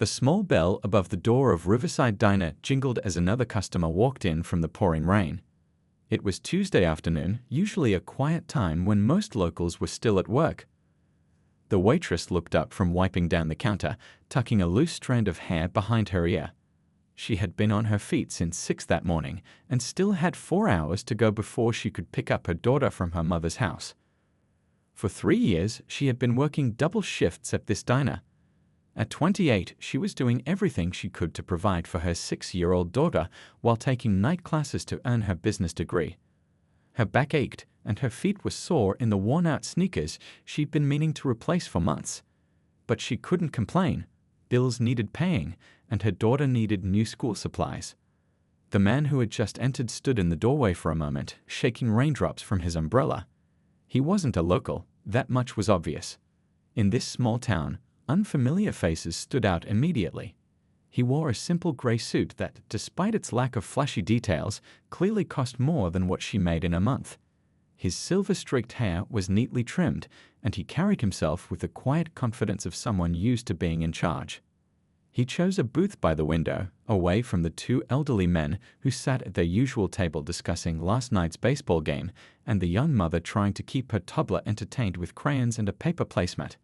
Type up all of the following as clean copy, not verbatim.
The small bell above the door of Riverside Diner jingled as another customer walked in from the pouring rain. It was Tuesday afternoon, usually a quiet time when most locals were still at work. The waitress looked up from wiping down the counter, tucking a loose strand of hair behind her ear. She had been on her feet since 6 that morning and still had 4 hours to go before she could pick up her daughter from her mother's house. For 3 years, she had been working double shifts at this diner. At 28, she was doing everything she could to provide for her 6-year-old daughter while taking night classes to earn her business degree. Her back ached, and her feet were sore in the worn-out sneakers she'd been meaning to replace for months. But she couldn't complain. Bills needed paying, and her daughter needed new school supplies. The man who had just entered stood in the doorway for a moment, shaking raindrops from his umbrella. He wasn't a local, that much was obvious. In this small town, unfamiliar faces stood out immediately. He wore a simple gray suit that, despite its lack of flashy details, clearly cost more than what she made in a month. His silver-streaked hair was neatly trimmed, and he carried himself with the quiet confidence of someone used to being in charge. He chose a booth by the window, away from the 2 elderly men who sat at their usual table discussing last night's baseball game and the young mother trying to keep her toddler entertained with crayons and a paper placemat.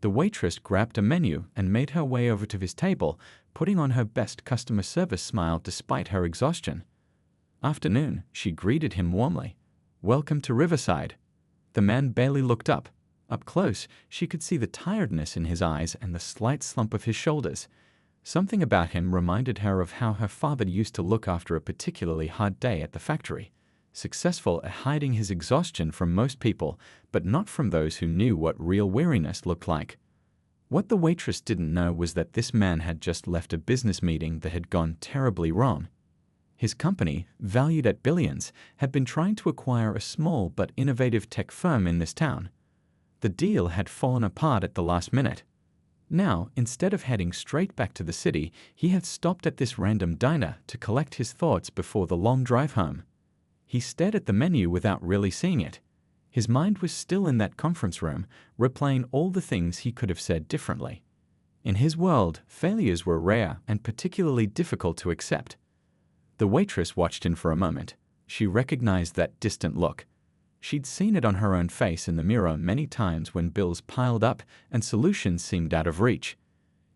The waitress grabbed a menu and made her way over to his table, putting on her best customer service smile despite her exhaustion. "Afternoon," she greeted him warmly. "Welcome to Riverside." The man barely looked up. Up close, she could see the tiredness in his eyes and the slight slump of his shoulders. Something about him reminded her of how her father used to look after a particularly hard day at the factory. Successful at hiding his exhaustion from most people, but not from those who knew what real weariness looked like. What the waitress didn't know was that this man had just left a business meeting that had gone terribly wrong. His company, valued at billions, had been trying to acquire a small but innovative tech firm in this town. The deal had fallen apart at the last minute. Now, instead of heading straight back to the city, he had stopped at this random diner to collect his thoughts before the long drive home. He stared at the menu without really seeing it. His mind was still in that conference room, replaying all the things he could have said differently. In his world, failures were rare and particularly difficult to accept. The waitress watched him for a moment. She recognized that distant look. She'd seen it on her own face in the mirror many times when bills piled up and solutions seemed out of reach.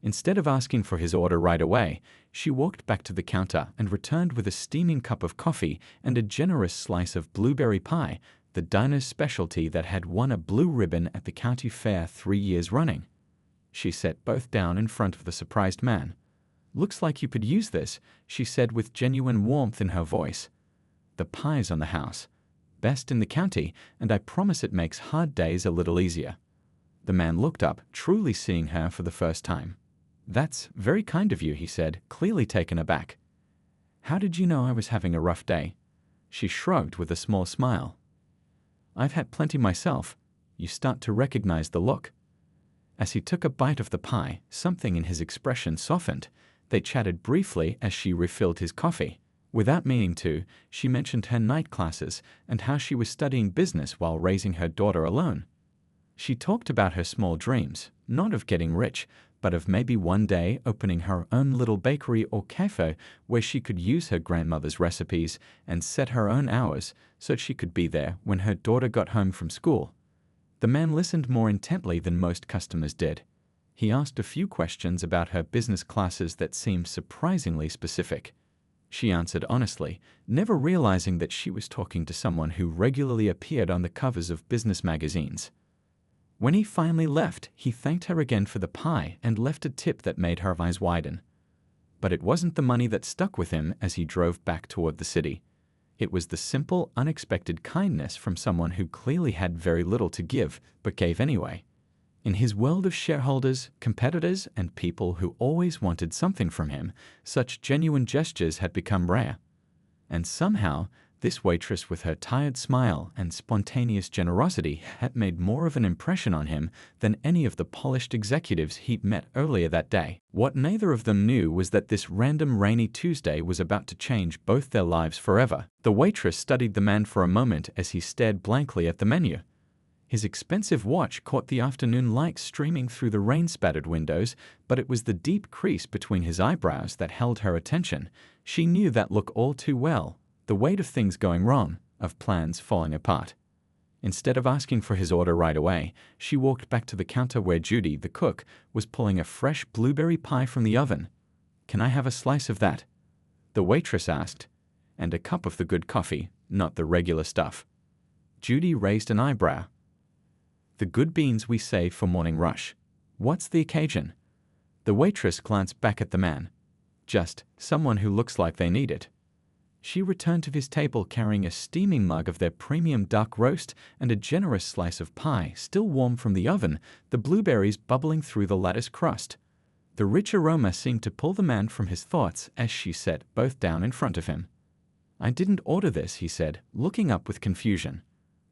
Instead of asking for his order right away, she walked back to the counter and returned with a steaming cup of coffee and a generous slice of blueberry pie, the diner's specialty that had won a blue ribbon at the county fair 3 years running. She set both down in front of the surprised man. "Looks like you could use this," she said with genuine warmth in her voice. "The pie's on the house. Best in the county, and I promise it makes hard days a little easier." The man looked up, truly seeing her for the first time. "That's very kind of you," he said, clearly taken aback. "How did you know I was having a rough day?" She shrugged with a small smile. "I've had plenty myself." You start to recognize the look. As he took a bite of the pie, something in his expression softened. They chatted briefly as she refilled his coffee. Without meaning to, she mentioned her night classes and how she was studying business while raising her daughter alone. She talked about her small dreams, not of getting rich, but of maybe one day opening her own little bakery or cafe where she could use her grandmother's recipes and set her own hours so she could be there when her daughter got home from school. The man listened more intently than most customers did. He asked a few questions about her business classes that seemed surprisingly specific. She answered honestly, never realizing that she was talking to someone who regularly appeared on the covers of business magazines. When he finally left, he thanked her again for the pie and left a tip that made her eyes widen. But it wasn't the money that stuck with him as he drove back toward the city. It was the simple, unexpected kindness from someone who clearly had very little to give, but gave anyway. In his world of shareholders, competitors, and people who always wanted something from him, such genuine gestures had become rare. And somehow, this waitress with her tired smile and spontaneous generosity had made more of an impression on him than any of the polished executives he'd met earlier that day. What neither of them knew was that this random rainy Tuesday was about to change both their lives forever. The waitress studied the man for a moment as he stared blankly at the menu. His expensive watch caught the afternoon light streaming through the rain-spattered windows, but it was the deep crease between his eyebrows that held her attention. She knew that look all too well, the weight of things going wrong, of plans falling apart. Instead of asking for his order right away, she walked back to the counter where Judy, the cook, was pulling a fresh blueberry pie from the oven. "Can I have a slice of that?" the waitress asked. "And a cup of the good coffee, not the regular stuff." Judy raised an eyebrow. "The good beans we save for morning rush. What's the occasion?" The waitress glanced back at the man. "Just someone who looks like they need it." She returned to his table carrying a steaming mug of their premium duck roast and a generous slice of pie, still warm from the oven, the blueberries bubbling through the lattice crust. The rich aroma seemed to pull the man from his thoughts as she set both down in front of him. "I didn't order this," he said, looking up with confusion.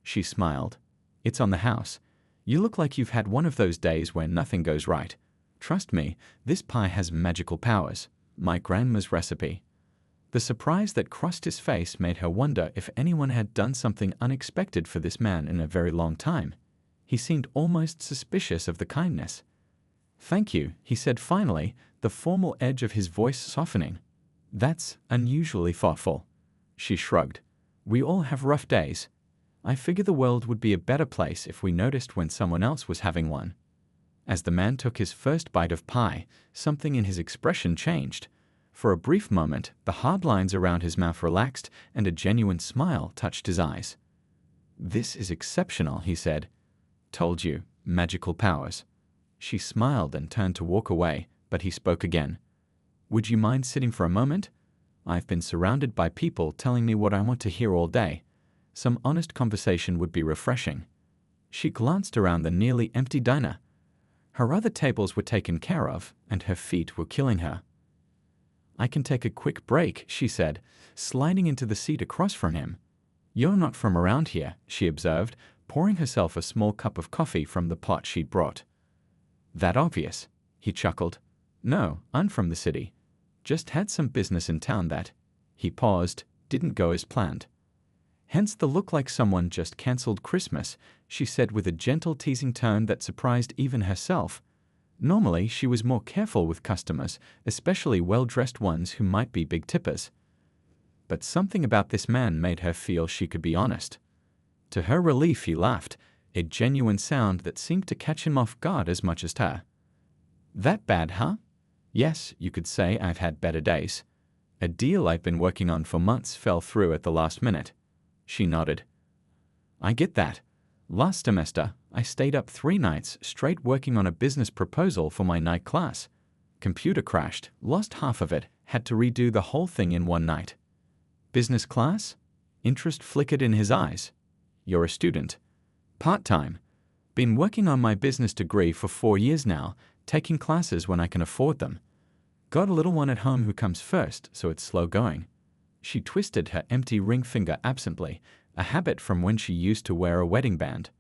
She smiled. "It's on the house. You look like you've had one of those days where nothing goes right. Trust me, this pie has magical powers. My grandma's recipe." The surprise that crossed his face made her wonder if anyone had done something unexpected for this man in a very long time. He seemed almost suspicious of the kindness. "Thank you," he said finally, the formal edge of his voice softening. "That's unusually thoughtful." She shrugged. "We all have rough days. I figure the world would be a better place if we noticed when someone else was having one." As the man took his first bite of pie, something in his expression changed. For a brief moment, the hard lines around his mouth relaxed and a genuine smile touched his eyes. "This is exceptional," he said. "Told you, magical powers." She smiled and turned to walk away, but he spoke again. "Would you mind sitting for a moment? I've been surrounded by people telling me what I want to hear all day. Some honest conversation would be refreshing." She glanced around the nearly empty diner. Her other tables were taken care of, and her feet were killing her. "I can take a quick break," she said, sliding into the seat across from him. "You're not from around here," she observed, pouring herself a small cup of coffee from the pot she'd brought. "That obvious?" he chuckled. "No, I'm from the city. Just had some business in town that," he paused, "didn't go as planned." "Hence the look like someone just cancelled Christmas," she said with a gentle teasing tone that surprised even herself. Normally, she was more careful with customers, especially well-dressed ones who might be big tippers. But something about this man made her feel she could be honest. To her relief, he laughed, a genuine sound that seemed to catch him off guard as much as her. "That bad, huh? Yes, you could say I've had better days. A deal I've been working on for months fell through at the last minute." She nodded. "I get that. Last semester, I stayed up 3 nights straight working on a business proposal for my night class. Computer crashed, lost half of it, had to redo the whole thing in one night." "Business class?" Interest flickered in his eyes. "You're a student." "Part-time. Been working on my business degree for 4 years now, taking classes when I can afford them. Got a little one at home who comes first, so it's slow going." She twisted her empty ring finger absently, a habit from when she used to wear a wedding band.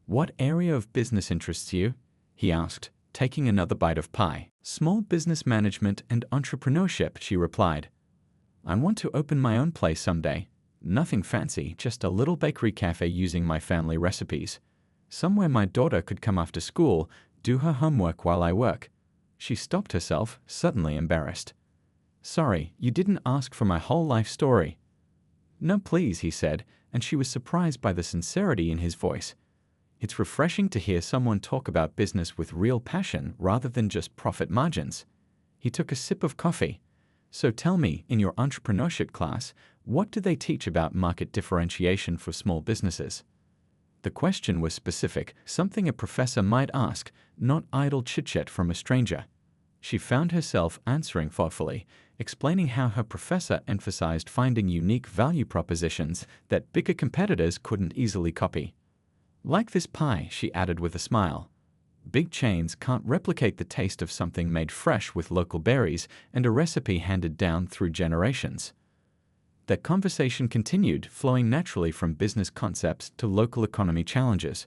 "What area of business interests you?" he asked, taking another bite of pie. "Small business management and entrepreneurship," she replied. "I want to open my own place someday. Nothing fancy, just a little bakery cafe using my family recipes. Somewhere my daughter could come after school, do her homework while I work." She stopped herself, suddenly embarrassed. "Sorry, you didn't ask for my whole life story." "No, please," he said, and she was surprised by the sincerity in his voice. It's refreshing to hear someone talk about business with real passion rather than just profit margins. He took a sip of coffee. "So tell me, in your entrepreneurship class, what do they teach about market differentiation for small businesses?" The question was specific, something a professor might ask, not idle chit-chat from a stranger. She found herself answering thoughtfully, explaining how her professor emphasized finding unique value propositions that bigger competitors couldn't easily copy. "Like this pie," she added with a smile. "Big chains can't replicate the taste of something made fresh with local berries and a recipe handed down through generations." That conversation continued, flowing naturally from business concepts to local economy challenges.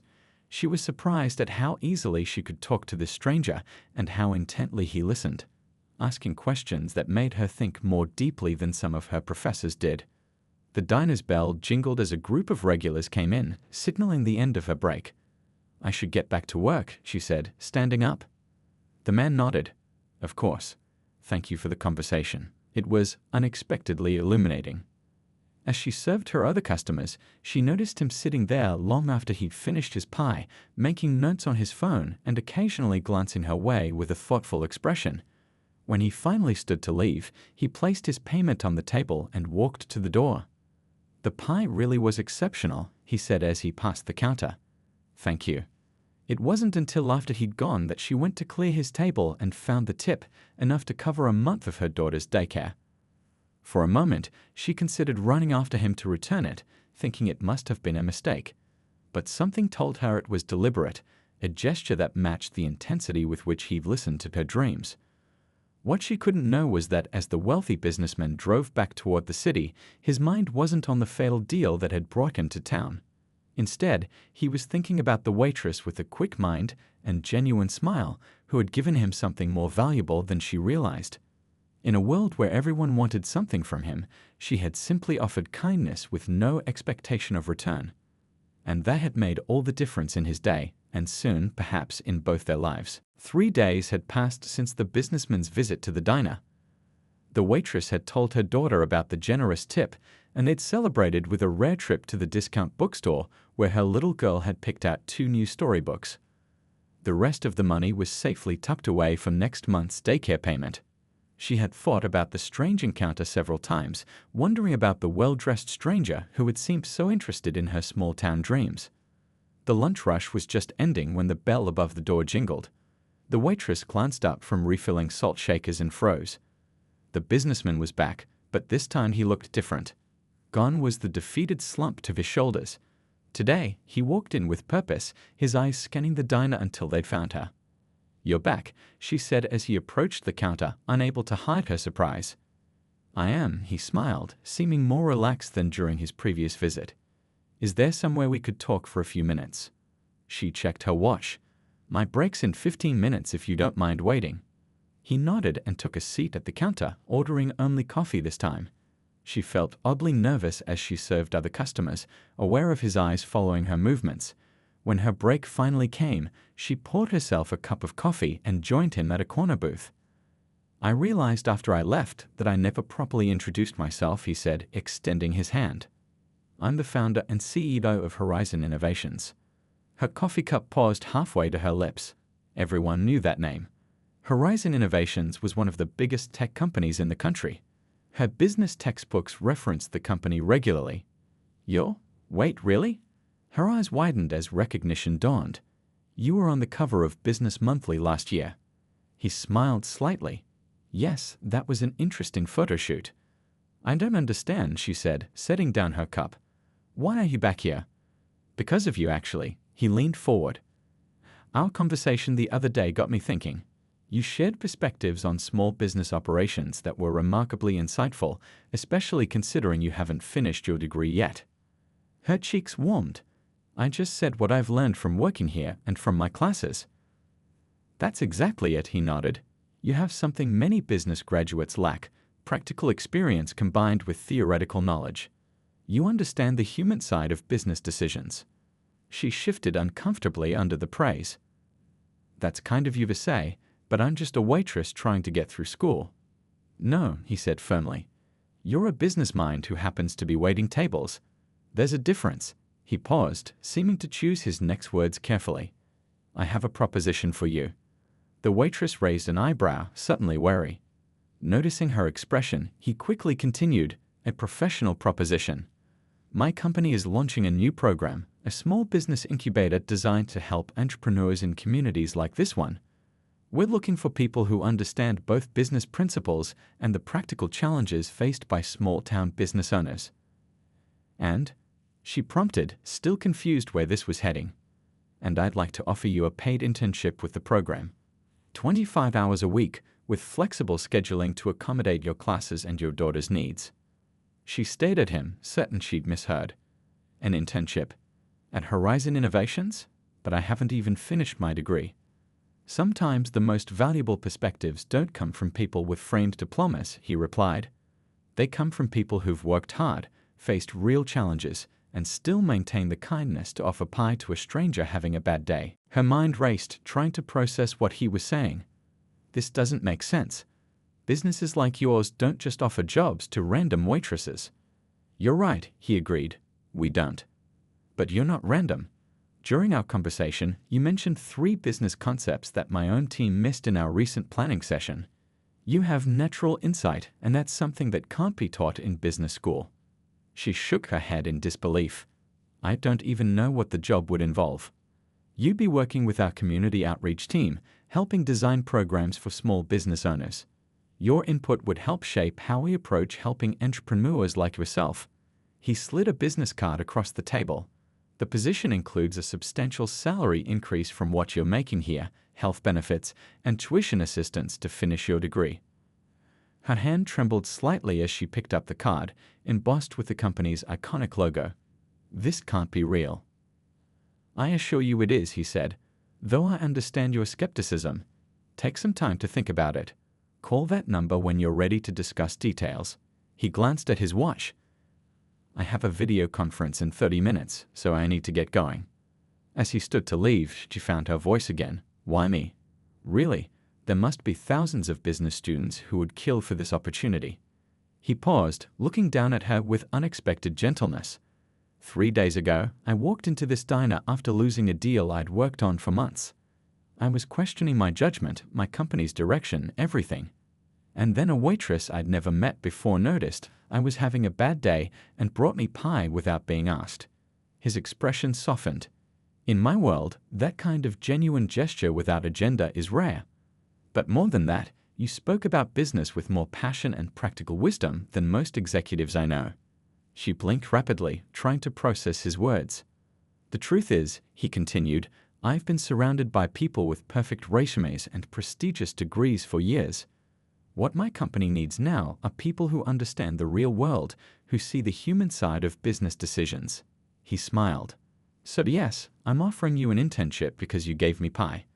She was surprised at how easily she could talk to this stranger and how intently he listened, asking questions that made her think more deeply than some of her professors did. The diner's bell jingled as a group of regulars came in, signaling the end of her break. I should get back to work, she said, standing up. The man nodded. Of course. Thank you for the conversation. It was unexpectedly illuminating. As she served her other customers, she noticed him sitting there long after he'd finished his pie, making notes on his phone and occasionally glancing her way with a thoughtful expression. When he finally stood to leave, he placed his payment on the table and walked to the door. The pie really was exceptional, he said as he passed the counter. Thank you. It wasn't until after he'd gone that she went to clear his table and found the tip, enough to cover a month of her daughter's daycare. For a moment, she considered running after him to return it, thinking it must have been a mistake. But something told her it was deliberate, a gesture that matched the intensity with which he'd listened to her dreams. What she couldn't know was that as the wealthy businessman drove back toward the city, his mind wasn't on the fatal deal that had brought him to town. Instead, he was thinking about the waitress with a quick mind and genuine smile who had given him something more valuable than she realized. In a world where everyone wanted something from him, she had simply offered kindness with no expectation of return. And that had made all the difference in his day, and soon, perhaps, in both their lives. 3 days had passed since the businessman's visit to the diner. The waitress had told her daughter about the generous tip, and they'd celebrated with a rare trip to the discount bookstore where her little girl had picked out 2 new storybooks. The rest of the money was safely tucked away for next month's daycare payment. She had thought about the strange encounter several times, wondering about the well-dressed stranger who had seemed so interested in her small-town dreams. The lunch rush was just ending when the bell above the door jingled. The waitress glanced up from refilling salt shakers and froze. The businessman was back, but this time he looked different. Gone was the defeated slump to his shoulders. Today, he walked in with purpose, his eyes scanning the diner until they'd found her. "You're back," she said as he approached the counter, unable to hide her surprise. "I am," he smiled, seeming more relaxed than during his previous visit. "Is there somewhere we could talk for a few minutes?" She checked her watch. "My break's in 15 minutes if you don't mind waiting." He nodded and took a seat at the counter, ordering only coffee this time. She felt oddly nervous as she served other customers, aware of his eyes following her movements. When her break finally came, she poured herself a cup of coffee and joined him at a corner booth. "I realized after I left that I never properly introduced myself," he said, extending his hand. "I'm the founder and CEO of Horizon Innovations." Her coffee cup paused halfway to her lips. Everyone knew that name. Horizon Innovations was one of the biggest tech companies in the country. Her business textbooks referenced the company regularly. Wait, really? Her eyes widened as recognition dawned. "You were on the cover of Business Monthly last year." He smiled slightly. "Yes, that was an interesting photo shoot." "I don't understand," she said, setting down her cup. "Why are you back here?" "Because of you, actually." He leaned forward. "Our conversation the other day got me thinking. You shared perspectives on small business operations that were remarkably insightful, especially considering you haven't finished your degree yet." Her cheeks warmed. "I just said what I've learned from working here and from my classes." "That's exactly it," he nodded. "You have something many business graduates lack, practical experience combined with theoretical knowledge. You understand the human side of business decisions." She shifted uncomfortably under the praise. "That's kind of you to say, but I'm just a waitress trying to get through school." "No," he said firmly. "You're a business mind who happens to be waiting tables. There's a difference." He paused, seeming to choose his next words carefully. "I have a proposition for you." The waitress raised an eyebrow, suddenly wary. Noticing her expression, he quickly continued, "A professional proposition. My company is launching a new program, a small business incubator designed to help entrepreneurs in communities like this one. We're looking for people who understand both business principles and the practical challenges faced by small-town business owners." "And?" she prompted, still confused where this was heading. "And I'd like to offer you a paid internship with the program. 25 hours a week, with flexible scheduling to accommodate your classes and your daughter's needs." She stared at him, certain she'd misheard. "An internship? At Horizon Innovations? But I haven't even finished my degree." "Sometimes the most valuable perspectives don't come from people with framed diplomas," he replied. "They come from people who've worked hard, faced real challenges, and still maintain the kindness to offer pie to a stranger having a bad day. Her mind raced, trying to process what he was saying. This doesn't make sense. Businesses like yours don't just offer jobs to random waitresses. You're right, he agreed. We don't. But you're not random. During our conversation, you mentioned 3 business concepts that my own team missed in our recent planning session. You have natural insight, and that's something that can't be taught in business school. She shook her head in disbelief. I don't even know what the job would involve. You'd be working with our community outreach team, helping design programs for small business owners. Your input would help shape how we approach helping entrepreneurs like yourself. He slid a business card across the table. The position includes a substantial salary increase from what you're making here, health benefits, and tuition assistance to finish your degree. Her hand trembled slightly as she picked up the card, embossed with the company's iconic logo. This can't be real. I assure you it is, he said. Though I understand your skepticism, take some time to think about it. Call that number when you're ready to discuss details. He glanced at his watch. I have a video conference in 30 minutes, so I need to get going. As he stood to leave, she found her voice again. Why me? Really? There must be thousands of business students who would kill for this opportunity. He paused, looking down at her with unexpected gentleness. 3 days ago, I walked into this diner after losing a deal I'd worked on for months. I was questioning my judgment, my company's direction, everything. And then a waitress I'd never met before noticed I was having a bad day and brought me pie without being asked. His expression softened. In my world, that kind of genuine gesture without agenda is rare. But more than that, you spoke about business with more passion and practical wisdom than most executives I know. She blinked rapidly, trying to process his words. The truth is, he continued, I've been surrounded by people with perfect resumes and prestigious degrees for years. What my company needs now are people who understand the real world, who see the human side of business decisions. He smiled. So yes, I'm offering you an internship because you gave me pie.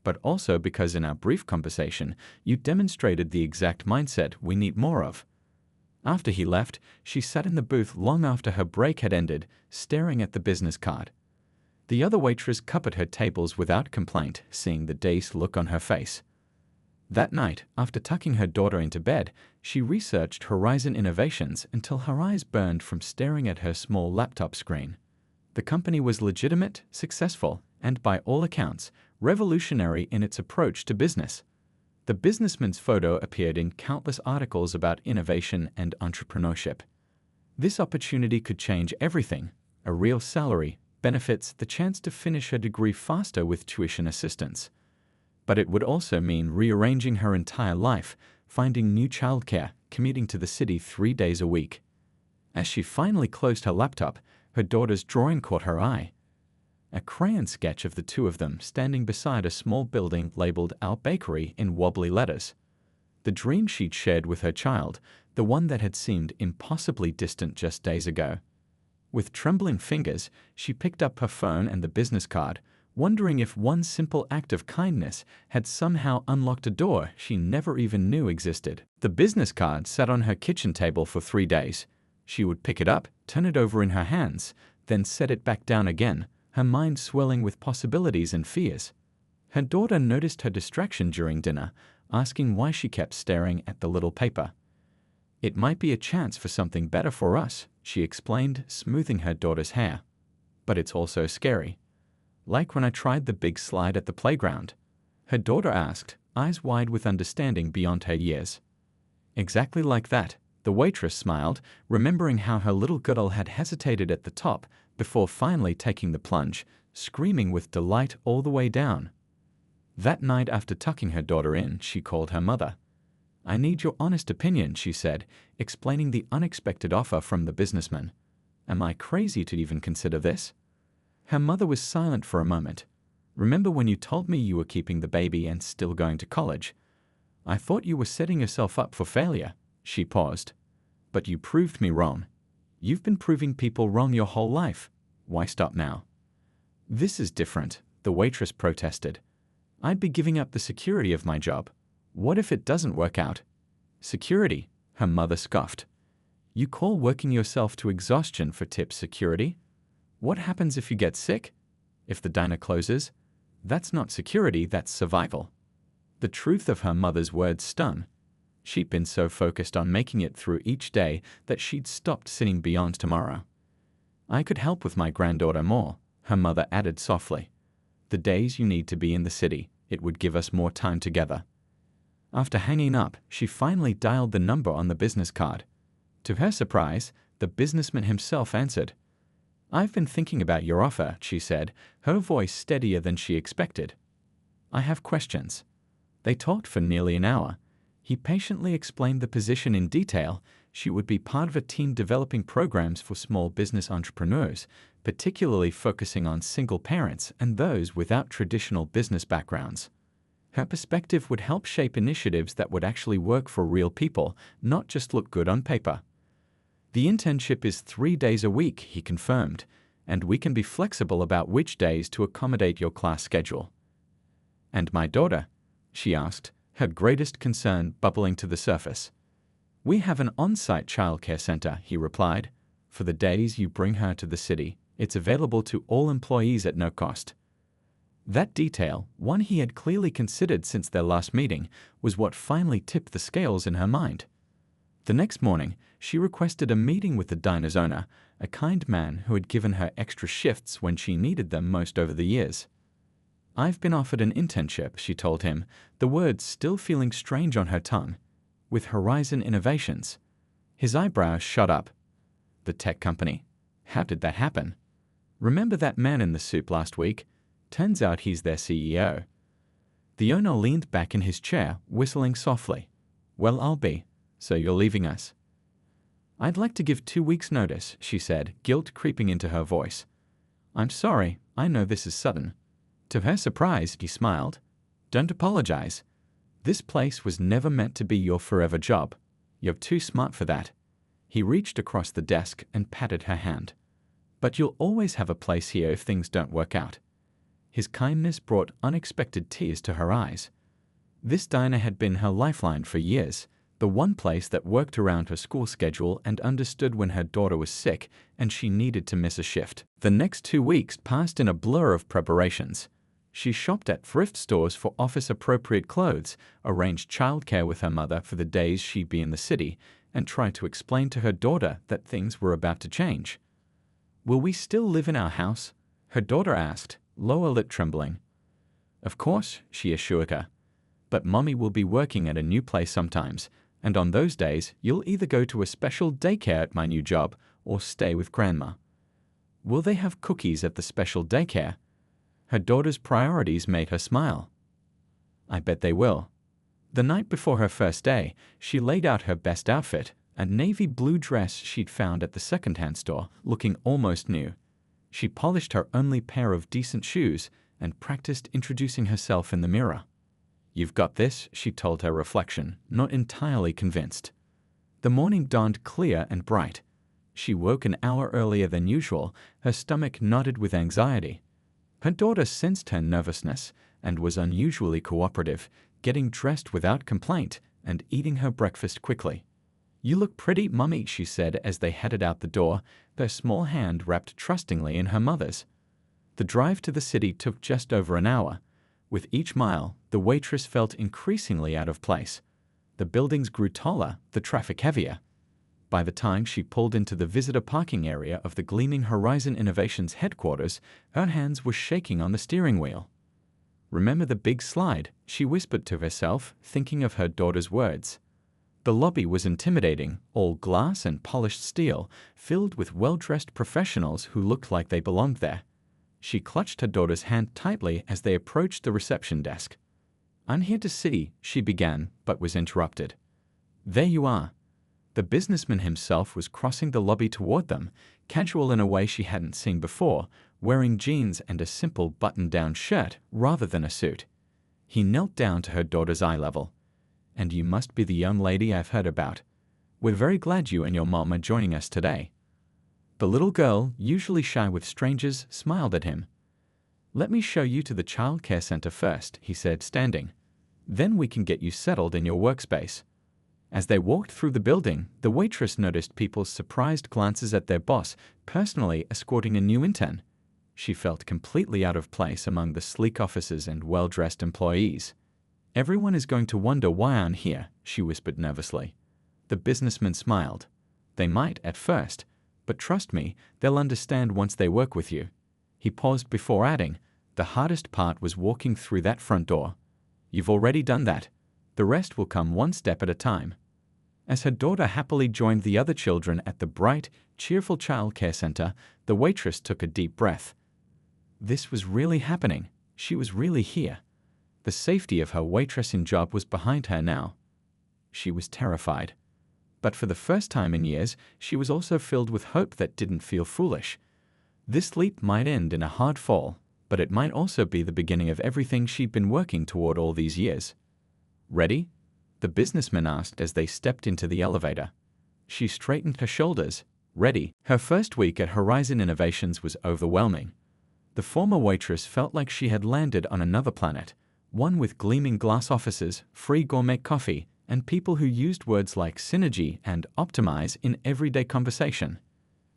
But also because in our brief conversation, you demonstrated the exact mindset we need more of. After he left, she sat in the booth long after her break had ended, staring at the business card. The other waitress covered her tables without complaint, seeing the dazed look on her face. That night, after tucking her daughter into bed, she researched Horizon Innovations until her eyes burned from staring at her small laptop screen. The company was legitimate, successful, and by all accounts, revolutionary in its approach to business. The businessman's photo appeared in countless articles about innovation and entrepreneurship. This opportunity could change everything: a real salary, benefits, the chance to finish her degree faster with tuition assistance. But it would also mean rearranging her entire life, finding new childcare, commuting to the city 3 days a week. As she finally closed her laptop, her daughter's drawing caught her eye. A crayon sketch of the two of them standing beside a small building labeled Our Bakery in wobbly letters. The dream she'd shared with her child, the one that had seemed impossibly distant just days ago. With trembling fingers, she picked up her phone and the business card, wondering if one simple act of kindness had somehow unlocked a door she never even knew existed. The business card sat on her kitchen table for 3 days. She would pick it up, turn it over in her hands, then set it back down again, her mind swelling with possibilities and fears. Her daughter noticed her distraction during dinner, asking why she kept staring at the little paper. It might be a chance for something better for us, she explained, smoothing her daughter's hair. But it's also scary. Like when I tried the big slide at the playground. Her daughter asked, eyes wide with understanding beyond her years. Exactly like that, the waitress smiled, remembering how her little girl had hesitated at the top before finally taking the plunge, screaming with delight all the way down. That night after tucking her daughter in, she called her mother. I need your honest opinion, she said, explaining the unexpected offer from the businessman. Am I crazy to even consider this? Her mother was silent for a moment. Remember when you told me you were keeping the baby and still going to college? I thought you were setting yourself up for failure. She paused. But you proved me wrong. You've been proving people wrong your whole life. Why stop now? This is different, the waitress protested. I'd be giving up the security of my job. What if it doesn't work out? Security, her mother scoffed. You call working yourself to exhaustion for tip security? What happens if you get sick? If the diner closes? That's not security, that's survival. The truth of her mother's words stung. She'd been so focused on making it through each day that she'd stopped sitting beyond tomorrow. I could help with my granddaughter more, her mother added softly. The days you need to be in the city, it would give us more time together. After hanging up, she finally dialed the number on the business card. To her surprise, the businessman himself answered. I've been thinking about your offer, she said, her voice steadier than she expected. I have questions. They talked for nearly an hour. He patiently explained the position in detail. She would be part of a team developing programs for small business entrepreneurs, particularly focusing on single parents and those without traditional business backgrounds. Her perspective would help shape initiatives that would actually work for real people, not just look good on paper. The internship is 3 days a week, he confirmed, and we can be flexible about which days to accommodate your class schedule. And my daughter? She asked, her greatest concern bubbling to the surface. We have an on-site childcare center, he replied. For the days you bring her to the city, it's available to all employees at no cost. That detail, one he had clearly considered since their last meeting, was what finally tipped the scales in her mind. The next morning, she requested a meeting with the diner's owner, a kind man who had given her extra shifts when she needed them most over the years. I've been offered an internship, she told him, the words still feeling strange on her tongue, with Horizon Innovations. His eyebrows shot up. The tech company. How did that happen? Remember that man in the soup last week? Turns out he's their CEO. The owner leaned back in his chair, whistling softly. Well, I'll be. So you're leaving us? I'd like to give 2 weeks' notice, she said, guilt creeping into her voice. I'm sorry, I know this is sudden. To her surprise, he smiled. Don't apologize. This place was never meant to be your forever job. You're too smart for that. He reached across the desk and patted her hand. But you'll always have a place here if things don't work out. His kindness brought unexpected tears to her eyes. This diner had been her lifeline for years, the one place that worked around her school schedule and understood when her daughter was sick and she needed to miss a shift. The next 2 weeks passed in a blur of preparations. She shopped at thrift stores for office-appropriate clothes, arranged childcare with her mother for the days she'd be in the city, and tried to explain to her daughter that things were about to change. Will we still live in our house? Her daughter asked, lower lip trembling. Of course, she assured her. But Mommy will be working at a new place sometimes, and on those days you'll either go to a special daycare at my new job or stay with Grandma. Will they have cookies at the special daycare? Her daughter's priorities made her smile. I bet they will. The night before her first day, she laid out her best outfit, a navy blue dress she'd found at the second-hand store, looking almost new. She polished her only pair of decent shoes and practiced introducing herself in the mirror. You've got this, she told her reflection, not entirely convinced. The morning dawned clear and bright. She woke an hour earlier than usual, her stomach knotted with anxiety. Her daughter sensed her nervousness and was unusually cooperative, getting dressed without complaint and eating her breakfast quickly. You look pretty, Mummy, she said as they headed out the door, their small hand wrapped trustingly in her mother's. The drive to the city took just over an hour. With each mile, the Waitress felt increasingly out of place. The buildings grew taller, the traffic heavier. By the time she pulled into the visitor parking area of the gleaming Horizon Innovations headquarters, her hands were shaking on the steering wheel. Remember the big slide, she whispered to herself, thinking of her daughter's words. The lobby was intimidating, all glass and polished steel, filled with well-dressed professionals who looked like they belonged there. She clutched her daughter's hand tightly as they approached the reception desk. I'm here to see, she began, but was interrupted. There you are. The businessman himself was crossing the lobby toward them, casual in a way she hadn't seen before, wearing jeans and a simple button-down shirt rather than a suit. He knelt down to her daughter's eye level. And you must be the young lady I've heard about. We're very glad you and your mom are joining us today. The little girl, usually shy with strangers, smiled at him. Let me show you to the child care center first, he said, standing. Then we can get you settled in your workspace. As they walked through the building, the waitress noticed people's surprised glances at their boss, personally escorting a new intern. She felt completely out of place among the sleek offices and well-dressed employees. "Everyone is going to wonder why I'm here," she whispered nervously. The businessman smiled. "They might at first, but trust me, they'll understand once they work with you." He paused before adding, "The hardest part was walking through that front door. You've already done that. The rest will come one step at a time." As her daughter happily joined the other children at the bright, cheerful childcare center, the waitress took a deep breath. This was really happening. She was really here. The safety of her waitressing job was behind her now. She was terrified. But for the first time in years, she was also filled with hope that didn't feel foolish. This leap might end in a hard fall, but it might also be the beginning of everything she'd been working toward all these years. "Ready?" the businessman asked as they stepped into the elevator. She straightened her shoulders. Ready. Her first week at Horizon Innovations was overwhelming. The former waitress felt like she had landed on another planet, one with gleaming glass offices, free gourmet coffee, and people who used words like synergy and optimize in everyday conversation.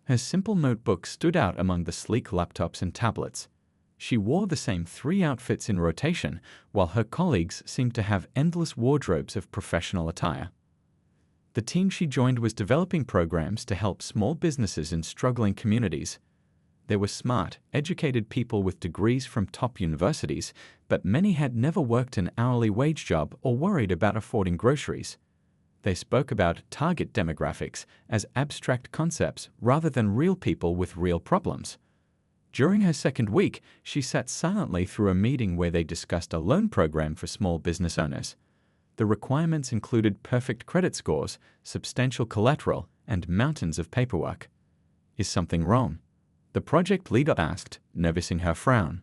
Her simple notebook stood out among the sleek laptops and tablets. She wore the same 3 outfits in rotation, while her colleagues seemed to have endless wardrobes of professional attire. The team she joined was developing programs to help small businesses in struggling communities. They were smart, educated people with degrees from top universities, but many had never worked an hourly wage job or worried about affording groceries. They spoke about target demographics as abstract concepts rather than real people with real problems. During her second week, she sat silently through a meeting where they discussed a loan program for small business owners. The requirements included perfect credit scores, substantial collateral, and mountains of paperwork. "Is something wrong?" the project leader asked, noticing her frown.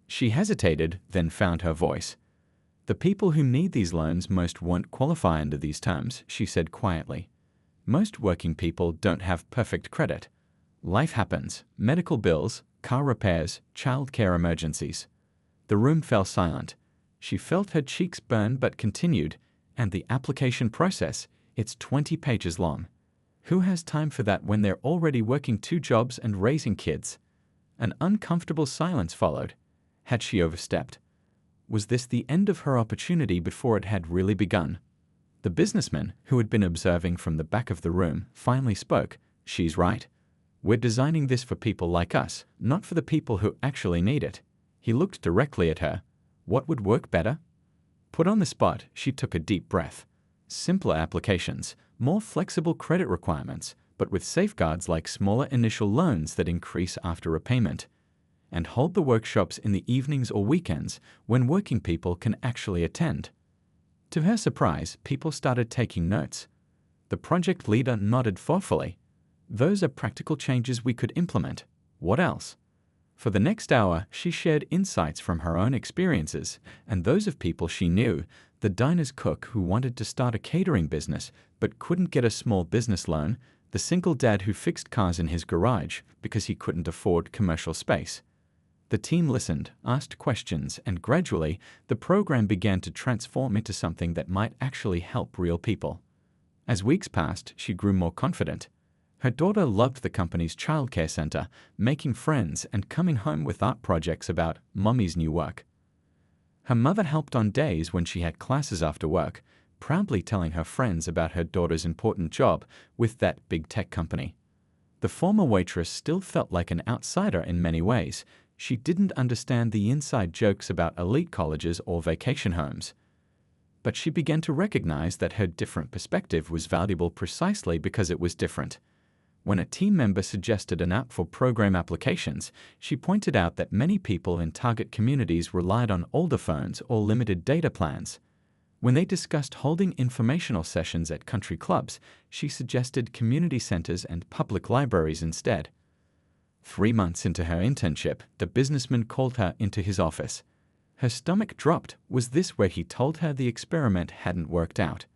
She hesitated, then found her voice. "The people who need these loans most won't qualify under these terms," she said quietly. "Most working people don't have perfect credit. Life happens, medical bills, car repairs, childcare emergencies." The room fell silent. She felt her cheeks burn but continued, "And the application process, it's 20 pages long. Who has time for that when they're already working 2 jobs and raising kids?" An uncomfortable silence followed. Had she overstepped? Was this the end of her opportunity before it had really begun? The businessman, who had been observing from the back of the room, finally spoke. "She's right. We're designing this for people like us, not for the people who actually need it." He looked directly at her. "What would work better?" Put on the spot, she took a deep breath. Simpler applications, more flexible credit requirements, but with safeguards like smaller initial loans that increase after repayment. And hold the workshops in the evenings or weekends when working people can actually attend. To her surprise, people started taking notes. The project leader nodded thoughtfully. "Those are practical changes we could implement. What else?" For the next hour, she shared insights from her own experiences and those of people she knew, the diner's cook who wanted to start a catering business but couldn't get a small business loan, the single dad who fixed cars in his garage because he couldn't afford commercial space. The team listened, asked questions, and gradually, the program began to transform into something that might actually help real people. As weeks passed, she grew more confident. Her daughter loved the company's childcare center, making friends and coming home with art projects about Mommy's new work. Her mother helped on days when she had classes after work, proudly telling her friends about her daughter's important job with that big tech company. The former waitress still felt like an outsider in many ways. She didn't understand the inside jokes about elite colleges or vacation homes. But she began to recognize that her different perspective was valuable precisely because it was different. When a team member suggested an app for program applications, she pointed out that many people in target communities relied on older phones or limited data plans. When they discussed holding informational sessions at country clubs, she suggested community centers and public libraries instead. 3 months into her internship, the businessman called her into his office. Her stomach dropped. Was this where he told her the experiment hadn't worked out?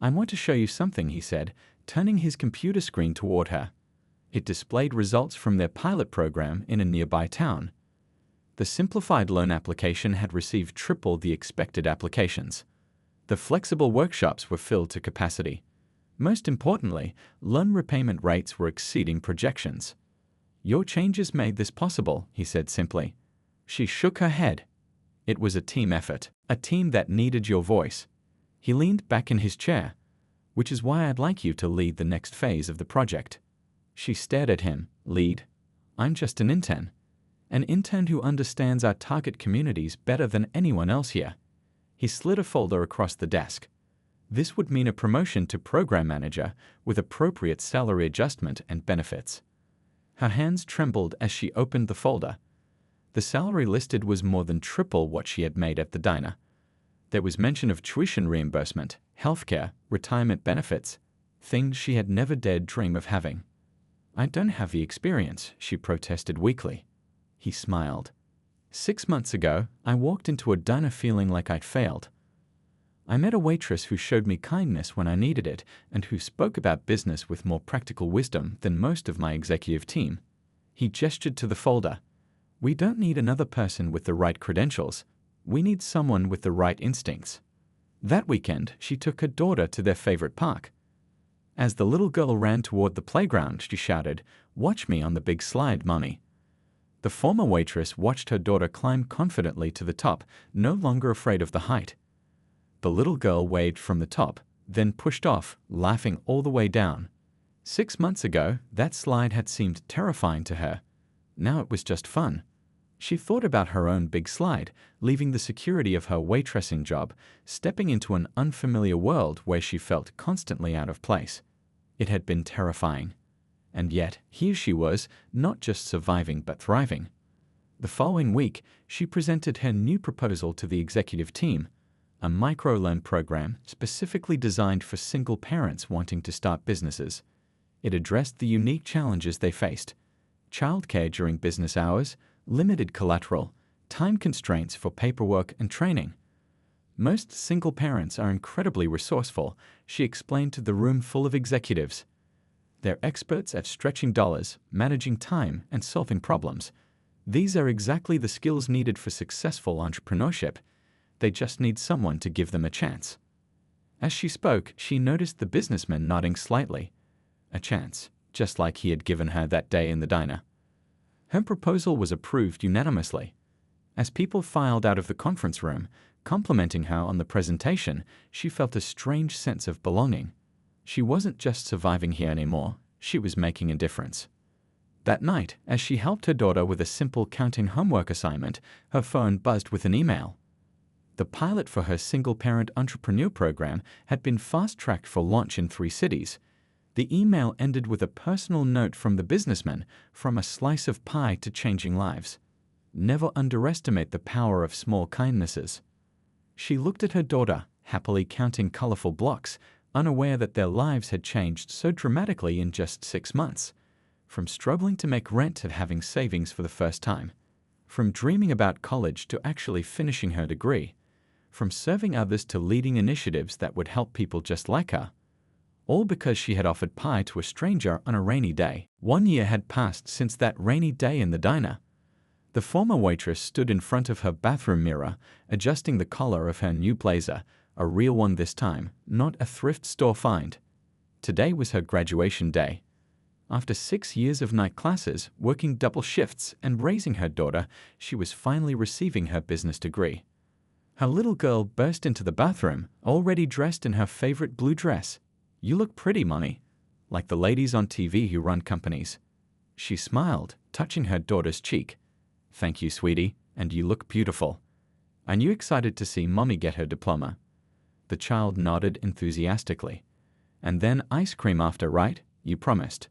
"I want to show you something," he said, turning his computer screen toward her. It displayed results from their pilot program in a nearby town. The simplified loan application had received triple the expected applications. The flexible workshops were filled to capacity. Most importantly, loan repayment rates were exceeding projections. "Your changes made this possible," he said simply. She shook her head. It was a team effort, a team that needed your voice. He leaned back in his chair. "Which is why I'd like you to lead the next phase of the project." She stared at him. "Lead? I'm just an intern. An intern who understands our target communities better than anyone else here." He slid a folder across the desk. "This would mean a promotion to program manager with appropriate salary adjustment and benefits." Her hands trembled as she opened the folder. The salary listed was more than triple what she had made at the diner. There was mention of tuition reimbursement, healthcare, retirement benefits, things she had never dared dream of having. "I don't have the experience," she protested weakly. He smiled. 6 months ago, I walked into a diner feeling like I'd failed. I met a waitress who showed me kindness when I needed it and who spoke about business with more practical wisdom than most of my executive team." He gestured to the folder. "We don't need another person with the right credentials. We need someone with the right instincts." That weekend, she took her daughter to their favorite park. As the little girl ran toward the playground, she shouted, "Watch me on the big slide, Mommy." The former waitress watched her daughter climb confidently to the top, no longer afraid of the height. The little girl waved from the top, then pushed off, laughing all the way down. 6 months ago, that slide had seemed terrifying to her. Now it was just fun. She thought about her own big slide, leaving the security of her waitressing job, stepping into an unfamiliar world where she felt constantly out of place. It had been terrifying. And yet, here she was, not just surviving but thriving. The following week, she presented her new proposal to the executive team, a microloan program specifically designed for single parents wanting to start businesses. It addressed the unique challenges they faced: childcare during business hours, limited collateral, time constraints for paperwork and training. "Most single parents are incredibly resourceful," she explained to the room full of executives. "They're experts at stretching dollars, managing time, and solving problems. These are exactly the skills needed for successful entrepreneurship. They just need someone to give them a chance." As she spoke, she noticed the businessman nodding slightly. A chance, just like he had given her that day in the diner. Her proposal was approved unanimously. As people filed out of the conference room, complimenting her on the presentation, she felt a strange sense of belonging. She wasn't just surviving here anymore, she was making a difference. That night, as she helped her daughter with a simple counting homework assignment, her phone buzzed with an email. The pilot for her single-parent entrepreneur program had been fast-tracked for launch in 3 cities. The email ended with a personal note from the businessman, from a slice of pie to changing lives. Never underestimate the power of small kindnesses. She looked at her daughter, happily counting colorful blocks, unaware that their lives had changed so dramatically in just 6 months. From struggling to make rent to having savings for the first time. From dreaming about college to actually finishing her degree. From serving others to leading initiatives that would help people just like her. All because she had offered pie to a stranger on a rainy day. 1 year had passed since that rainy day in the diner. The former waitress stood in front of her bathroom mirror, adjusting the collar of her new blazer, a real one this time, not a thrift store find. Today was her graduation day. After 6 years of night classes, working double shifts, and raising her daughter, she was finally receiving her business degree. Her little girl burst into the bathroom, already dressed in her favorite blue dress. "You look pretty, Mommy. Like the ladies on TV who run companies." She smiled, touching her daughter's cheek. "Thank you, sweetie, and you look beautiful. Aren't you excited to see Mommy get her diploma?" The child nodded enthusiastically. "And then ice cream after, right? You promised."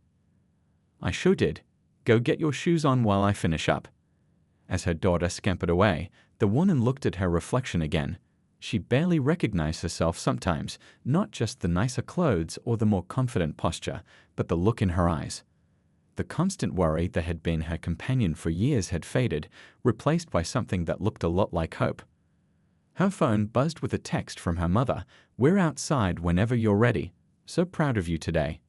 "I sure did. Go get your shoes on while I finish up." As her daughter scampered away, the woman looked at her reflection again. She barely recognized herself sometimes, not just the nicer clothes or the more confident posture, but the look in her eyes. The constant worry that had been her companion for years had faded, replaced by something that looked a lot like hope. Her phone buzzed with a text from her mother. "We're outside whenever you're ready. So proud of you today."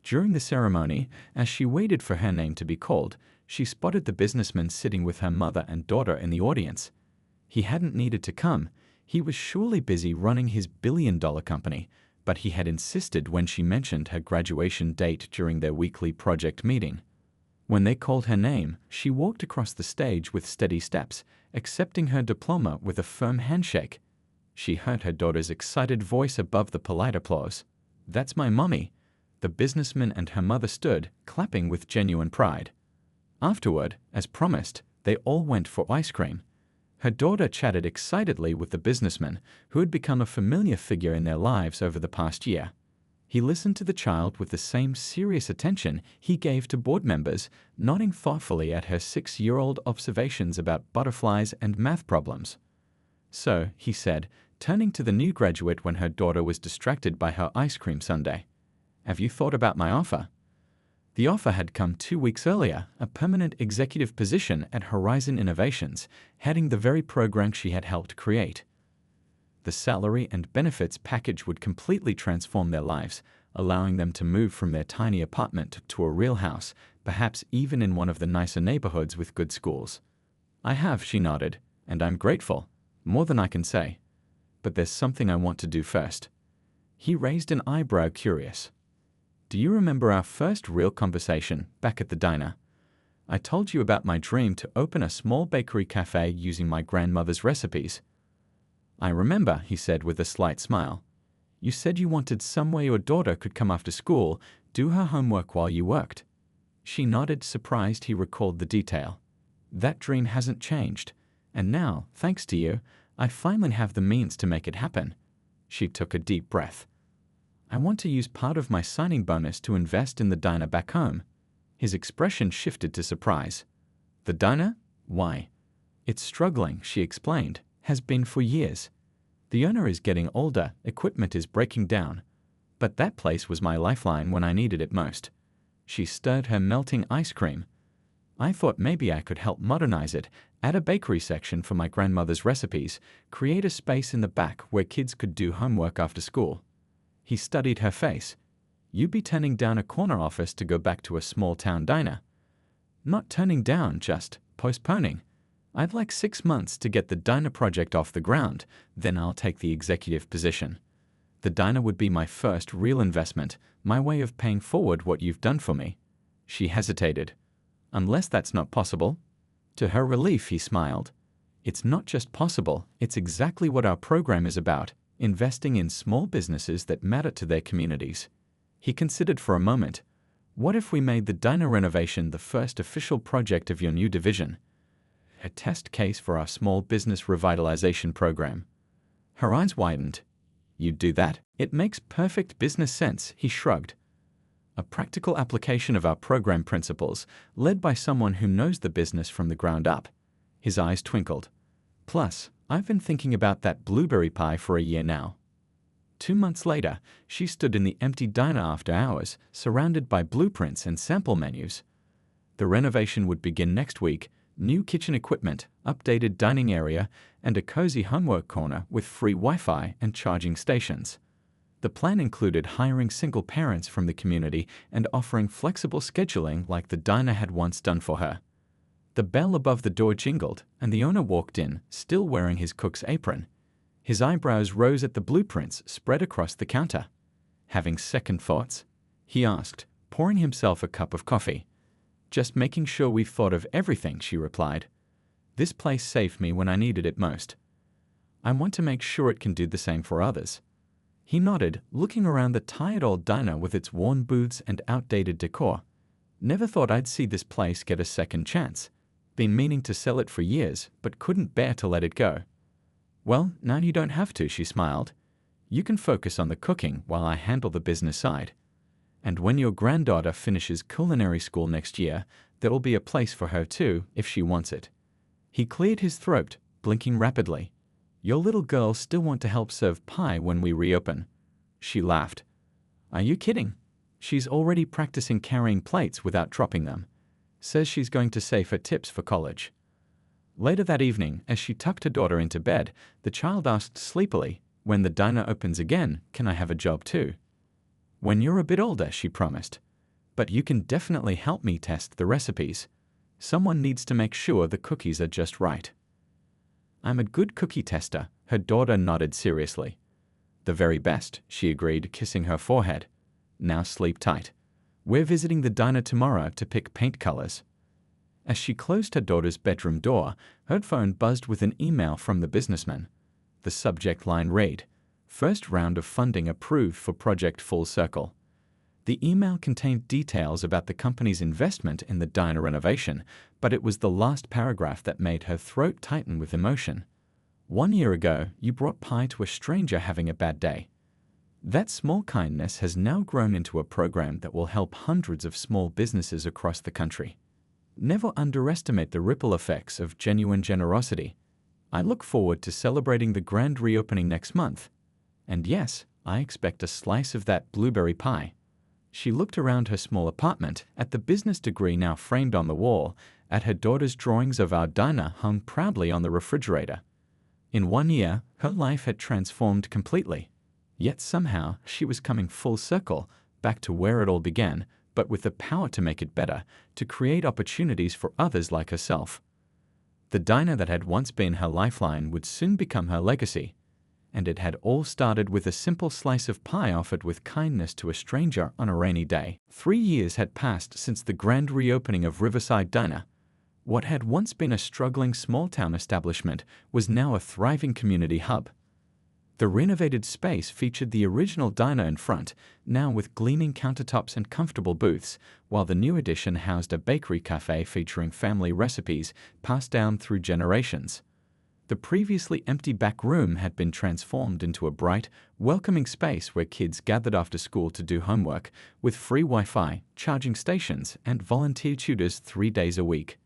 During the ceremony, as she waited for her name to be called, she spotted the businessman sitting with her mother and daughter in the audience. He hadn't needed to come. He was surely busy running his billion-dollar company, but he had insisted when she mentioned her graduation date during their weekly project meeting. When they called her name, she walked across the stage with steady steps, accepting her diploma with a firm handshake. She heard her daughter's excited voice above the polite applause. "That's my mommy." The businessman and her mother stood, clapping with genuine pride. Afterward, as promised, they all went for ice cream. Her daughter chatted excitedly with the businessman, who had become a familiar figure in their lives over the past year. He listened to the child with the same serious attention he gave to board members, nodding thoughtfully at her 6-year-old observations about butterflies and math problems. "So," he said, turning to the new graduate when her daughter was distracted by her ice cream sundae, "have you thought about my offer?" The offer had come 2 weeks earlier, a permanent executive position at Horizon Innovations, heading the very program she had helped create. The salary and benefits package would completely transform their lives, allowing them to move from their tiny apartment to a real house, perhaps even in one of the nicer neighborhoods with good schools. "I have," she nodded, "and I'm grateful. More than I can say. But there's something I want to do first." He raised an eyebrow, curious. "Do you remember our first real conversation back at the diner? I told you about my dream to open a small bakery cafe using my grandmother's recipes." "I remember," he said with a slight smile. "You said you wanted somewhere your daughter could come after school, do her homework while you worked." She nodded, surprised he recalled the detail. "That dream hasn't changed, and now, thanks to you, I finally have the means to make it happen." She took a deep breath. "I want to use part of my signing bonus to invest in the diner back home." His expression shifted to surprise. "The diner? Why?" "It's struggling," she explained. "Has been for years. The owner is getting older, equipment is breaking down. But that place was my lifeline when I needed it most." She stirred her melting ice cream. "I thought maybe I could help modernize it, add a bakery section for my grandmother's recipes, create a space in the back where kids could do homework after school." He studied her face. "You'd be turning down a corner office to go back to a small-town diner." "Not turning down, just postponing. I'd like 6 months to get the diner project off the ground, then I'll take the executive position. The diner would be my first real investment, my way of paying forward what you've done for me." She hesitated. "Unless that's not possible." To her relief, he smiled. "It's not just possible, it's exactly what our program is about. Investing in small businesses that matter to their communities." He considered for a moment. "What if we made the diner renovation the first official project of your new division? A test case for our small business revitalization program." Her eyes widened. "You'd do that?" "It makes perfect business sense," he shrugged. "A practical application of our program principles, led by someone who knows the business from the ground up." His eyes twinkled. "Plus, I've been thinking about that blueberry pie for a year now." 2 months later, she stood in the empty diner after hours, surrounded by blueprints and sample menus. The renovation would begin next week: new kitchen equipment, updated dining area, and a cozy homework corner with free Wi-Fi and charging stations. The plan included hiring single parents from the community and offering flexible scheduling like the diner had once done for her. The bell above the door jingled, and the owner walked in, still wearing his cook's apron. His eyebrows rose at the blueprints spread across the counter. "Having second thoughts?" he asked, pouring himself a cup of coffee. "Just making sure we've thought of everything," she replied. "This place saved me when I needed it most. I want to make sure it can do the same for others." He nodded, looking around the tired old diner with its worn booths and outdated decor. "Never thought I'd see this place get a second chance. Been meaning to sell it for years, but couldn't bear to let it go." "Well, now you don't have to," she smiled. "You can focus on the cooking while I handle the business side. And when your granddaughter finishes culinary school next year, there'll be a place for her too, if she wants it." He cleared his throat, blinking rapidly. "Your little girl still want to help serve pie when we reopen." She laughed. "Are you kidding? She's already practicing carrying plates without dropping them. Says she's going to save her tips for college." Later that evening, as she tucked her daughter into bed, the child asked sleepily, "When the diner opens again, can I have a job too?" "When you're a bit older," she promised. "But you can definitely help me test the recipes. Someone needs to make sure the cookies are just right." "I'm a good cookie tester," Her daughter nodded seriously. "The very best," she agreed, kissing her forehead. "Now sleep tight. We're visiting the diner tomorrow to pick paint colors." As she closed her daughter's bedroom door, her phone buzzed with an email from the businessman. The subject line read, "First round of funding approved for Project Full Circle." The email contained details about the company's investment in the diner renovation, but it was the last paragraph that made her throat tighten with emotion. "1 year ago, you brought pie to a stranger having a bad day. That small kindness has now grown into a program that will help hundreds of small businesses across the country. Never underestimate the ripple effects of genuine generosity. I look forward to celebrating the grand reopening next month. And yes, I expect a slice of that blueberry pie." She looked around her small apartment, at the business degree now framed on the wall, at her daughter's drawings of our diner hung proudly on the refrigerator. In 1 year, her life had transformed completely. Yet somehow, she was coming full circle, back to where it all began, but with the power to make it better, to create opportunities for others like herself. The diner that had once been her lifeline would soon become her legacy. And it had all started with a simple slice of pie offered with kindness to a stranger on a rainy day. 3 years had passed since the grand reopening of Riverside Diner. What had once been a struggling small-town establishment was now a thriving community hub. The renovated space featured the original diner in front, now with gleaming countertops and comfortable booths, while the new addition housed a bakery cafe featuring family recipes passed down through generations. The previously empty back room had been transformed into a bright, welcoming space where kids gathered after school to do homework, with free Wi-Fi, charging stations, and volunteer tutors 3 days a week.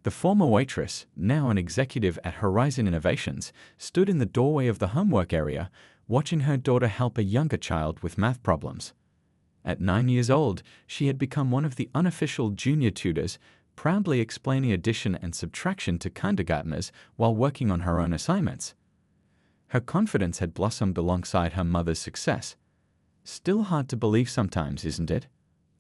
The former waitress, now an executive at Horizon Innovations, stood in the doorway of the homework area, watching her daughter help a younger child with math problems. At 9 years old, she had become one of the unofficial junior tutors, proudly explaining addition and subtraction to kindergartners while working on her own assignments. Her confidence had blossomed alongside her mother's success. "Still hard to believe sometimes, isn't it?"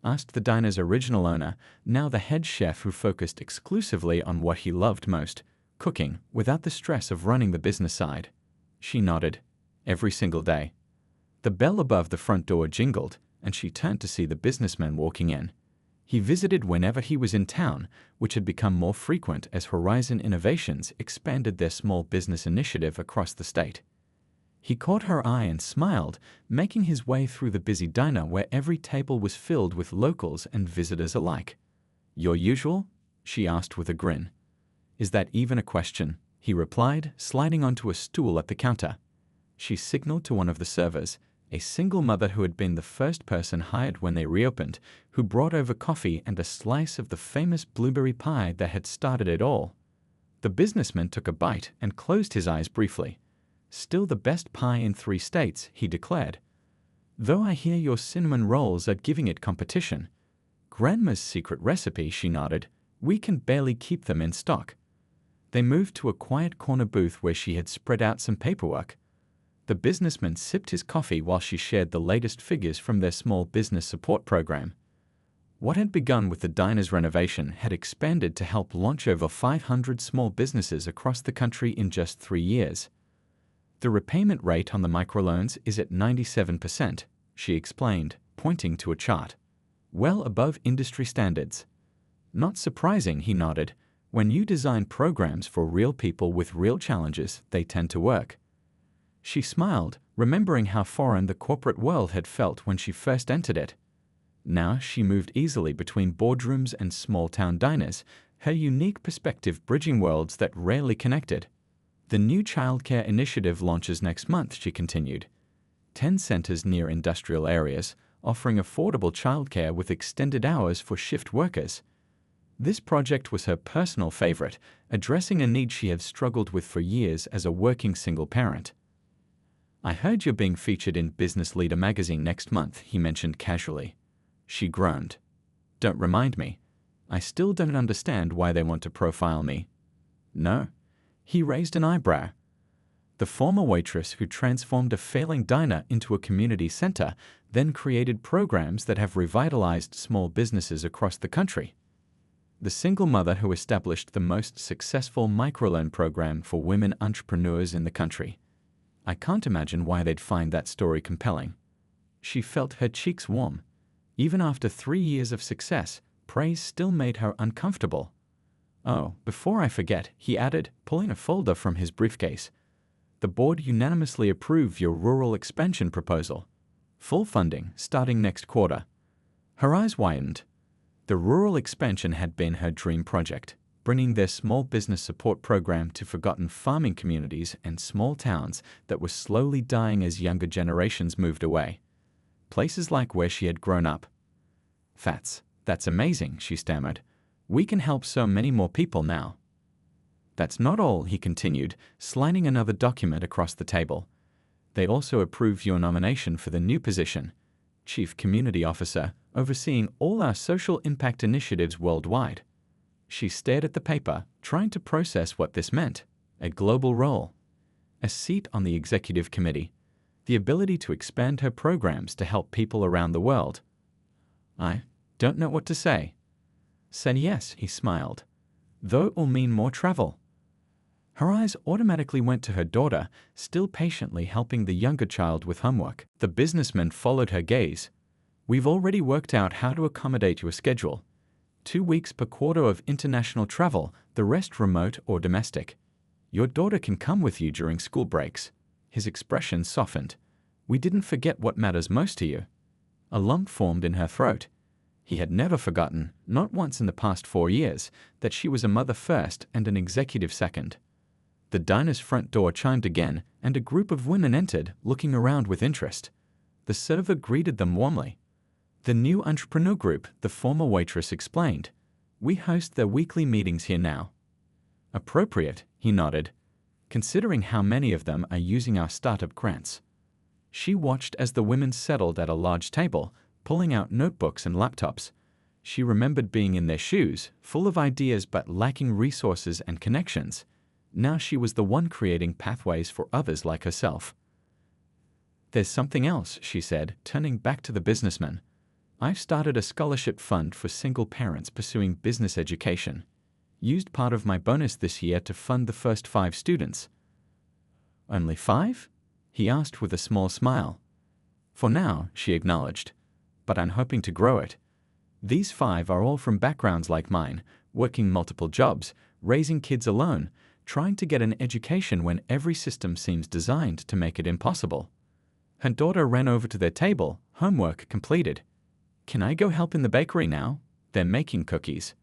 asked the diner's original owner, now the head chef who focused exclusively on what he loved most, cooking, without the stress of running the business side. She nodded. "Every single day." The bell above the front door jingled, and she turned to see the businessman walking in. He visited whenever he was in town, which had become more frequent as Horizon Innovations expanded their small business initiative across the state. He caught her eye and smiled, making his way through the busy diner where every table was filled with locals and visitors alike. "Your usual?" she asked with a grin. "Is that even a question?" he replied, sliding onto a stool at the counter. She signaled to one of the servers, a single mother who had been the first person hired when they reopened, who brought over coffee and a slice of the famous blueberry pie that had started it all. The businessman took a bite and closed his eyes briefly. "Still the best pie in 3 states, he declared. "Though I hear your cinnamon rolls are giving it competition." "Grandma's secret recipe," she nodded. "We can barely keep them in stock." They moved to a quiet corner booth where she had spread out some paperwork. The businessman sipped his coffee while she shared the latest figures from their small business support program. What had begun with the diner's renovation had expanded to help launch over 500 small businesses across the country in just 3 years. "The repayment rate on the microloans is at 97%, she explained, pointing to a chart. "Well above industry standards." "Not surprising," he nodded. "When you design programs for real people with real challenges, they tend to work." She smiled, remembering how foreign the corporate world had felt when she first entered it. Now she moved easily between boardrooms and small-town diners, her unique perspective bridging worlds that rarely connected. "The new childcare initiative launches next month," she continued. 10 centers near industrial areas, offering affordable childcare with extended hours for shift workers. This project was her personal favorite, addressing a need she had struggled with for years as a working single parent. "I heard you're being featured in Business Leader magazine next month," he mentioned casually. She groaned. "Don't remind me. I still don't understand why they want to profile me." "No?" He raised an eyebrow. The former waitress who transformed a failing diner into a community center then created programs that have revitalized small businesses across the country. The single mother who established the most successful microloan program for women entrepreneurs in the country. I can't imagine why they'd find that story compelling. She felt her cheeks warm. Even after 3 years of success, praise still made her uncomfortable. "Oh, before I forget," he added, pulling a folder from his briefcase. "The board unanimously approved your rural expansion proposal. Full funding starting next quarter." Her eyes widened. The rural expansion had been her dream project, bringing their small business support program to forgotten farming communities and small towns that were slowly dying as younger generations moved away. Places like where she had grown up. That's amazing," she stammered. "We can help so many more people now." "That's not all," he continued, sliding another document across the table. "They also approved your nomination for the new position, Chief Community Officer, overseeing all our social impact initiatives worldwide." She stared at the paper, trying to process what this meant. A global role, a seat on the executive committee, the ability to expand her programs to help people around the world. "I don't know what to say." "Say yes," he smiled. "Though it will mean more travel." Her eyes automatically went to her daughter, still patiently helping the younger child with homework. The businessman followed her gaze. "We've already worked out how to accommodate your schedule. 2 weeks per quarter of international travel, the rest remote or domestic. Your daughter can come with you during school breaks." His expression softened. "We didn't forget what matters most to you." A lump formed in her throat. He had never forgotten, not once in the past 4 years, that she was a mother first and an executive second. The diner's front door chimed again, and a group of women entered, looking around with interest. The server greeted them warmly. "The new entrepreneur group," the former waitress explained. "We host their weekly meetings here now." "Appropriate," he nodded, "considering how many of them are using our startup grants." She watched as the women settled at a large table, pulling out notebooks and laptops. She remembered being in their shoes, full of ideas but lacking resources and connections. Now she was the one creating pathways for others like herself. "There's something else," she said, turning back to the businessman. "I've started a scholarship fund for single parents pursuing business education. Used part of my bonus this year to fund the first 5 students." "Only 5?" he asked with a small smile. "For now," she acknowledged, "but I'm hoping to grow it. These 5 are all from backgrounds like mine, working multiple jobs, raising kids alone, trying to get an education when every system seems designed to make it impossible." Her daughter ran over to their table, homework completed. "Can I go help in the bakery now? They're making cookies."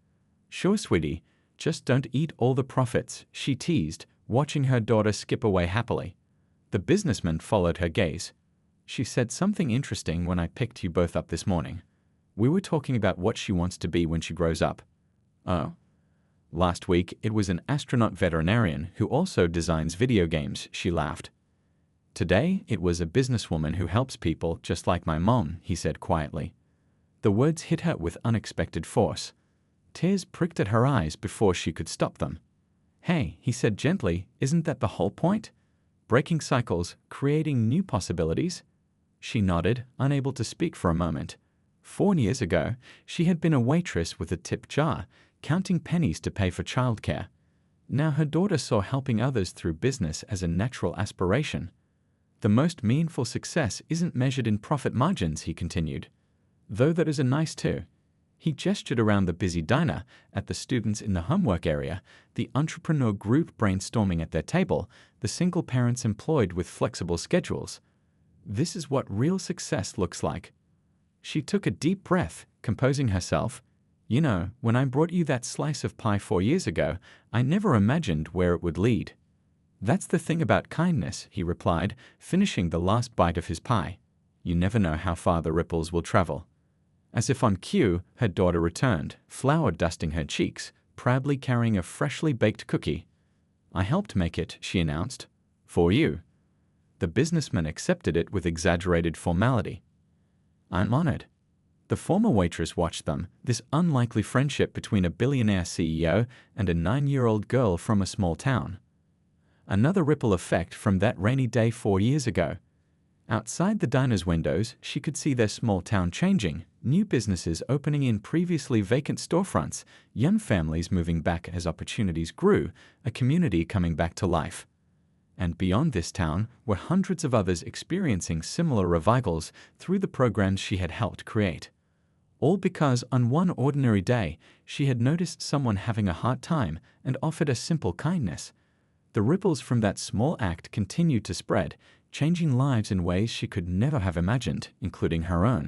"Sure, sweetie. Just don't eat all the profits," she teased, watching her daughter skip away happily. The businessman followed her gaze. "She said something interesting when I picked you both up this morning. We were talking about what she wants to be when she grows up." "Oh?" "Last week, it was an astronaut veterinarian who also designs video games," she laughed. "Today, it was a businesswoman who helps people just like my mom," he said quietly. The words hit her with unexpected force. Tears pricked at her eyes before she could stop them. "Hey," he said gently, "isn't that the whole point? Breaking cycles, creating new possibilities?" She nodded, unable to speak for a moment. 4 years ago, she had been a waitress with a tip jar, counting pennies to pay for childcare. Now her daughter saw helping others through business as a natural aspiration. "The most meaningful success isn't measured in profit margins," he continued. "Though that is a nice too." He gestured around the busy diner, at the students in the homework area, the entrepreneur group brainstorming at their table, the single parents employed with flexible schedules. "This is what real success looks like." She took a deep breath, composing herself. "You know, when I brought you that slice of pie 4 years ago, I never imagined where it would lead." "That's the thing about kindness," he replied, finishing the last bite of his pie. "You never know how far the ripples will travel." As if on cue, her daughter returned, flour dusting her cheeks, proudly carrying a freshly baked cookie. "I helped make it," she announced. "For you." The businessman accepted it with exaggerated formality. "I'm honored." The former waitress watched them, this unlikely friendship between a billionaire CEO and a 9-year-old girl from a small town. Another ripple effect from that rainy day 4 years ago. Outside the diner's windows, she could see their small town changing, new businesses opening in previously vacant storefronts, young families moving back as opportunities grew, a community coming back to life. and beyond this town were hundreds of others experiencing similar revivals through the programs she had helped create. All because on one ordinary day, she had noticed someone having a hard time and offered a simple kindness. The ripples from that small act continued to spread, changing lives in ways she could never have imagined, including her own.